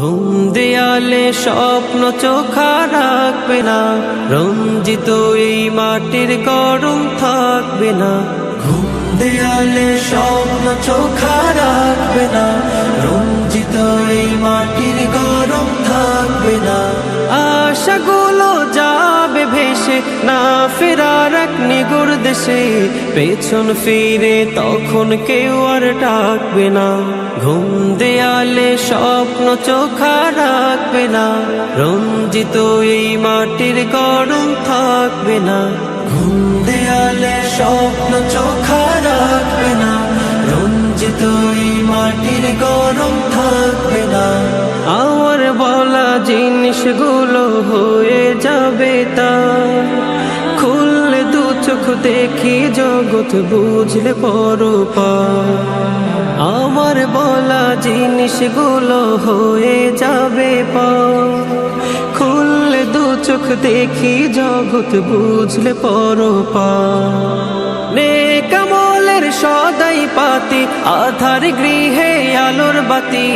ঘুম দেয়ালে স্বপ্ন চোখা রাখবে না, রঞ্জিত এই মাটির গরম থাকবে না। ঘুম দেয়ালে স্বপ্ন চোখা রাখবে না, রঞ্জিত এই মাটির গরম থাকবে না। আশাগুলো যাবে ভেসে, না ফেরার এক নিগুর দেশে, পেছন ফিরে তখন কেউ আর ডাকবে না। ঘুম দেয়ালে স্বপ্ন চোখা রাখবে না, রঞ্জিত এই মাটির গরম থাকবে না। ঘুম দেয়ালে স্বপ্ন চোখা রাখবে না, রঞ্জিত এই মাটির গরম থাকবে না। আমার বলা জিনিসগুলো হয়ে যাবে তা, খুললে দু চোখ দেখি জগৎ বুঝলে পরপার। আমার বলা জিনিসগুলো হয়ে যাবে পার, খুললে দু চোখ দেখি জগৎ বুঝলে পরপার। নেক আমলের সদাই পাতি, আধার গৃহে আলোর বাতি,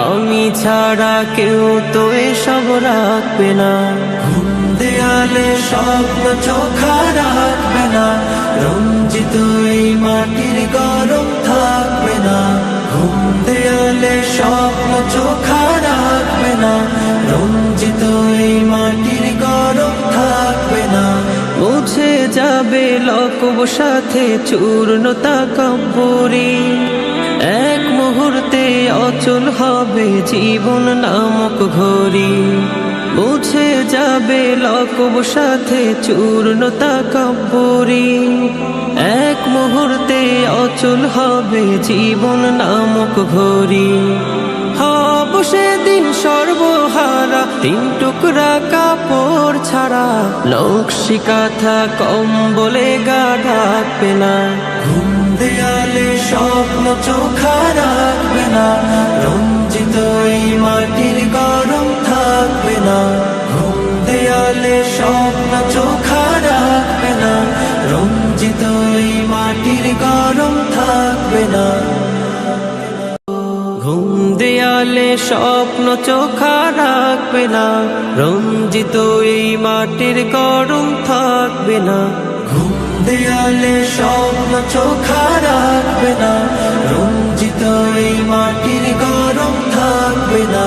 আমি ছাড়া কেউ তো এসব রাখবে না। ঘুম দেয়ালে স্বপ্ন চোখা রাখবে না, রঞ্জিত এই মাটির গরম থাকবে না। ঘুম দেয়ালে স্বপ্ন চোখা রাখবে না, রঞ্জিত এই মাটির গরম থাকবে না। মুছে যাবে লকব সাথে চূর্ণ তাকাব্বুরি, এক মুহূর্তে অচল হবে জীবন নামক ঘড়ি। মুছে যাবে লকব সাথে চূর্ণ তাকাব্বুরি, এক মুহূর্তে অচল হবে জীবন নামক ঘড়ি। হব সেদিন সর্বহারা, তিন টুকরা কাপড় ছাড়া, নকশি কাঁথা কম্বলে গা ঢাকবে না। ঘুম দেয়ালে স্বপ্ন চোখা রাখবে না, রঞ্জিত এই মাটির গরম থাকবে না। ঘুম দেয়ালে স্বপ্ন চোখা রাখবে না, রঞ্জিত এই মাটির গরম থাকবে না। ঘুম দেয়ালে স্বপ্ন চোখা রাখবে না, রঞ্জিত এই মাটির গরম থাকবে না। ঘুম দেয়ালে স্বপ্ন চোখা রাখবে না, রঞ্জিত এই মাটির গরম থাকবে না।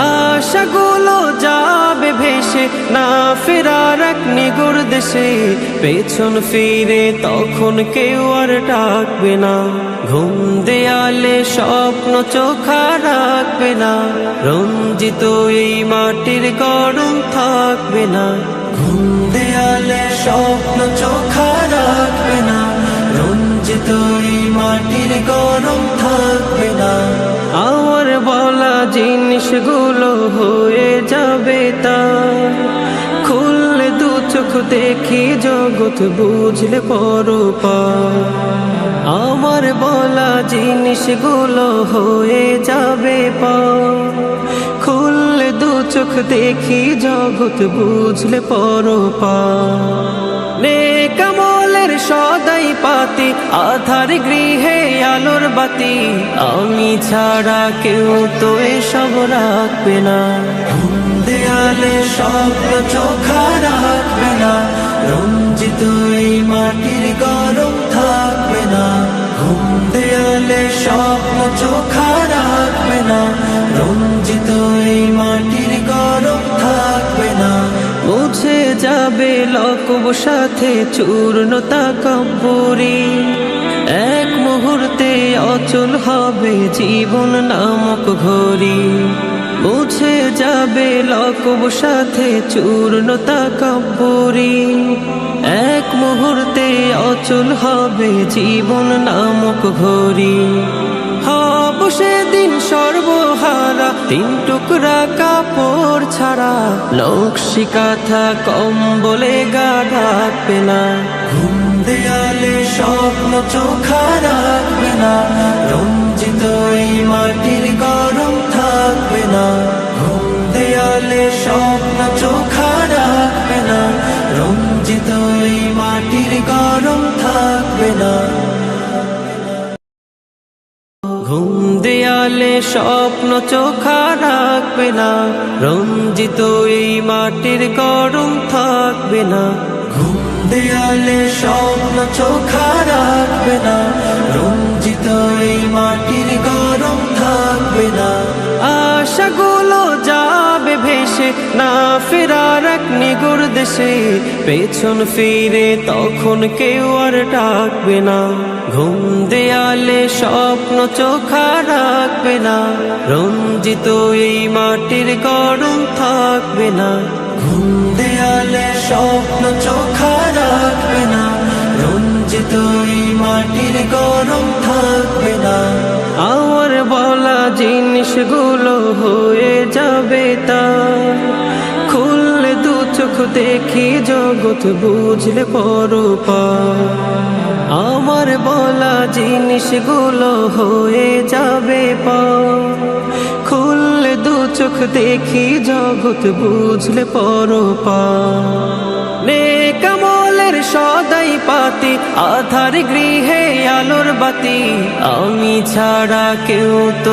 আশাগুলো যাবে ভেসে, না ফেরার এক নিগুর দেশে, পেছন ফিরে তখন কেউ আর ডাকবে না। ঘুম দেয়ালে স্বপ্ন চোখা রাখবে না, রঞ্জিত এই মাটির গরম থাকবে না। ঘুম দেয়ালে স্বপ্ন চোখা রাখবে না, রঞ্জিত এই মাটির গরম থাকবে না। আমার বলা জিনিসগুলো হয়ে যাবে তা, খুললে দু চোখ দেখি জগৎ বুঝলে পরপার। আমার বলা জিনিসগুলো হয়ে যাবে পার, খুললে দু চোখ দেখি জগৎ বুঝলে পরপার। নেক আমলের সদাই পাতি, আধার গৃহে আলোর বাতি, আমি ছাড়া কেউ তো এসব রাখবে না। ঘুম দেয়ালে স্বপ্ন চোখা রাখবে না, রঞ্জিত এই মাটির গরম থাকবে না। ঘুম দেয়ালে স্বপ্ন চোখা রাখবে না, রঞ্জিত এই মাটির গরম থাকবে না। মুছে যাবে লকব সাথে চূর্ণ তাকাব্বুরি, এক মুহূর্তে অচল হবে জীবন নামক ঘড়ি। মুছে যাবে লকব সাথে চূর্ণ তাকাব্বুরি, এক মুহূর্তে অচল হবে জীবন নামক ঘড়ি। হব সেদিন সর্বহারা, তিন টুকরা কাপড় ছাড়া, নকশি কাঁথা কম্বলে গা ঢাকবে না। ঘুম দেয়ালে স্বপ্ন চোখা রাখবে না, রঞ্জিত এই মাটির গরম থাকবে না। ঘুম দেয়ালে স্বপ্ন চোখা রাখবে না, রঞ্জিত এই মাটির গরম থাকবে না। ঘুম দেয়ালে স্বপ্ন চোখা রাখবে না, রঞ্জিত এই মাটির গরম থাকবে না। ঘুম দেয়ালে স্বপ্ন চোখা রাখবে না, রঞ্জিত এই মাটির গরম থাকবে না। আশাগুলো যাবে ভেসে, না ফেরার এক নিগুড় দেশে, পেছন ফিরে তখন কেউ আর ডাকবে না। ঘুম দেয়ালে স্বপ্ন চোখা রাখবে না, রঞ্জিত এই মাটির গরম থাকবে না। ঘুম দেয়ালে স্বপ্ন চোখা রাখবে না, রঞ্জিত এই মাটির গরম থাকবে না। আমার বলা জিনিসগুলো হয়ে যাবে তা, খুললে দু চোখ দেখি জগৎ বুঝলে পরপার। আমার বলা জিনিসগুলো হয়ে যাবে পা, খুললে দু চোখ দেখি জগৎ বুঝলে পরপার। নেক আমলের সদাই পাতি, আধার গৃহে আলোর বাতি, আমি ছাড়া কেউ তো